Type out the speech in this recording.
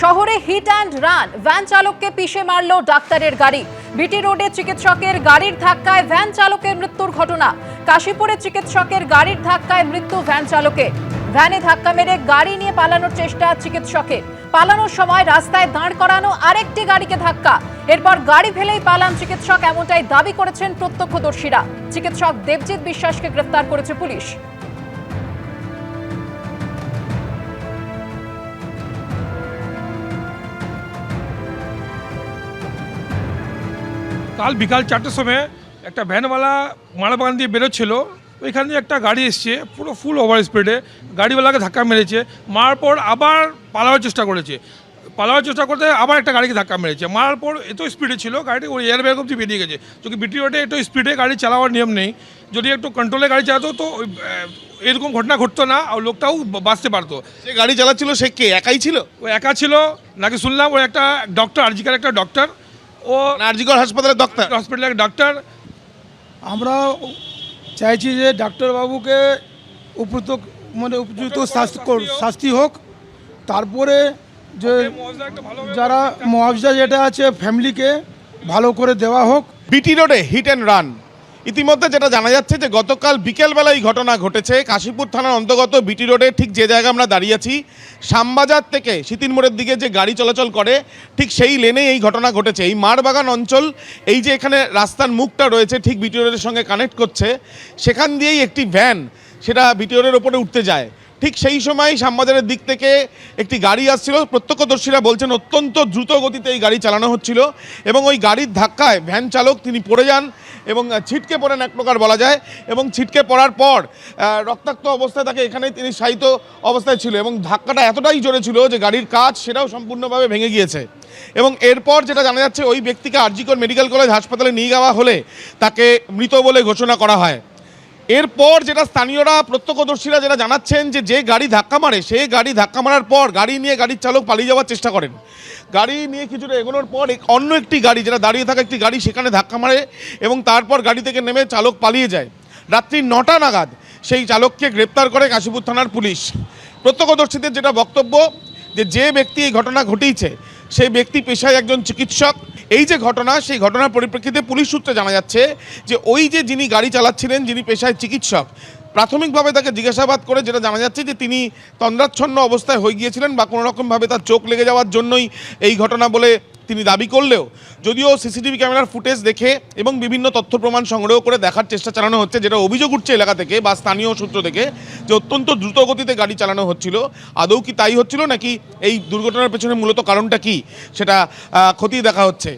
শহরে hit and run, van চালককে পিষে মারল ডাক্তারের গাড়ি। বিটি রোডে চিকিৎসকের গাড়ির ধাক্কায় ভ্যান চালকের মৃত্যুর ঘটনা। কাশীপুরে চিকিৎসকের গাড়ির ধাক্কায় মৃত্যু ভ্যান চালকের। ভ্যানে ধাক্কা মেরে গাড়ি নিয়ে পালানোর চেষ্টা চিকিৎসকের। পালানোর সময় রাস্তায় দাঁড় করানো আরেকটি গাড়িকে ধাক্কা। এরপর গাড়ি ফেলেই পালান চিকিৎসক, এমনটাই দাবি করেছেন প্রত্যক্ষদর্শীরা। চিকিৎসক দেবজিৎ বিশ্বাসকে গ্রেফতার করেছে পুলিশ। কাল বিকাল 4টের সময় একটা ভ্যানওয়ালা মালাবাগান দিয়ে বেরোচ্ছিল, ওইখান দিয়ে একটা গাড়ি এসছে পুরো ফুল ওভার স্পিডে, গাড়িওয়ালাকে ধাক্কা মেরেছে। মারার পর আবার পালানোর চেষ্টা করতে আবার একটা গাড়িকে ধাক্কা মেরেছে। মারার পর এত স্পিডে ছিল গাড়িটি, ওই এয়ার ব্যাগ অবধি বেরিয়ে গেছে। যদি বিটি রোডে একটু স্পিডে গাড়ি চালানোর নিয়ম নেই, যদি একটু কন্ট্রোলে গাড়ি চালাতো তো এরকম ঘটনা ঘটতো না, আর লোকটাও বাঁচতে পারতো। সে গাড়ি চালাচ্ছিল, সে কে একাই ছিল? ও একা ছিল নাকি শুনলাম, ও একটা ডক্টর, আরজিকার একটা ডক্টর, ও আরজিকর হাসপাতালের ডক্টর। হসপিটালের ডাক্তার। আমরা চাইছি যে ডাক্তারবাবুকে উপযুক্ত শাস্তি হোক, তারপরে যে যারা মুআবজা যেটা আছে ফ্যামিলিকে ভালো করে দেওয়া হোক। বিটি রোডে হিট অ্যান্ড রান। ইতিমধ্যে যেটা জানা যাচ্ছে যে গতকাল বিকেলবেলা এই ঘটনা ঘটেছে কাশীপুর থানার অন্তর্গত বিটি রোডে, ঠিক যে জায়গায় আমরা দাঁড়িয়ে আছি, শ্যামবাজার থেকে সিতিন মোড়ের দিকে যে গাড়ি চলাচল করে ঠিক সেই লেনেই এই ঘটনা ঘটেছে। এই মারবাগান অঞ্চল, এই যে এখানে রাস্তার মুখটা রয়েছে ঠিক বিটি রোডের সঙ্গে কানেক্ট করছে, সেখান দিয়েই একটি ভ্যান সেটা বিটি রোডের ওপরে উঠতে যায়। ঠিক সেই সময় শ্যামবাজারের দিক থেকে একটি গাড়ি আসছিল। প্রত্যক্ষদর্শীরা বলছেন অত্যন্ত দ্রুত গতিতে এই গাড়ি চালানো হচ্ছিল এবং ওই গাড়ির ধাক্কায় ভ্যান চালক তিনি পড়ে যান এবং ছিটকে পড়েন এক প্রকার বলা যায়। এবং ছিটকে পড়ার পর রক্তাক্ত অবস্থায় তাকে এখানেই তিনি শায়িত অবস্থায় ছিল এবং ধাক্কাটা এতটাই জোরে ছিল যে গাড়ির কাচ সেটাও সম্পূর্ণভাবে ভেঙে গিয়েছে। এবং এরপর যেটা জানা যাচ্ছে, ওই ব্যক্তিকে আরজিকর মেডিকেল কলেজ হাসপাতালে নিয়ে যাওয়া হলে তাকে মৃত বলে ঘোষণা করা হয়। এরপর যেটা স্থানীয়রা, প্রত্যক্ষদর্শীরা যেটা জানাচ্ছেন যে গাড়ি ধাক্কা মারে, সেই গাড়ি ধাক্কা মারার পর গাড়ি নিয়ে গাড়ির চালক পালিয়ে যাওয়ার চেষ্টা করেন। গাড়ি নিয়ে কিছুটা এগোনোর পর অন্য একটি গাড়ি, যেটা দাঁড়িয়ে থাকা একটি গাড়ি, সেখানে ধাক্কা মারে এবং তারপর গাড়ি থেকে নেমে চালক পালিয়ে যায়। রাত্রি 9টা নাগাদ সেই চালককে গ্রেপ্তার করে কাশীপুর থানার পুলিশ। প্রত্যক্ষদর্শীদের যেটা বক্তব্য যে ব্যক্তি এই ঘটনা ঘটিয়েছে সেই ব্যক্তি পেশায় একজন চিকিৎসক। এই যে ঘটনা, সেই ঘটনার পরিপ্রেক্ষিতে পুলিশ সূত্রে জানা যাচ্ছে যে ওই যে যিনি গাড়ি চালাচ্ছিলেন, যিনি পেশায় চিকিৎসক, প্রাথমিকভাবে তাকে জিজ্ঞাসাবাদ করে যেটা জানা যাচ্ছে যে তিনি তন্দ্রাচ্ছন্ন অবস্থায় হয়ে গিয়েছিলেন বা কোনোরকমভাবে তার চোখ লেগে যাওয়ার জন্যই এই ঘটনা বলে তিনি দাবি করলেও, যদিও সিসিটিভি ক্যামেরার ফুটেজ দেখে এবং বিভিন্ন তথ্য প্রমাণ সংগ্রহ করে দেখার চেষ্টা চালানো হচ্ছে, যেটা অভিযোগ উঠছে এলাকা থেকে বা স্থানীয় সূত্র থেকে, যে অত্যন্ত দ্রুত গতিতে গাড়ি চালানো হচ্ছিল। আদৌ কি তাই হচ্ছিল নাকি এই দুর্ঘটনার পেছনে মূলত কারণটা কি সেটা খতিয়ে দেখা হচ্ছে।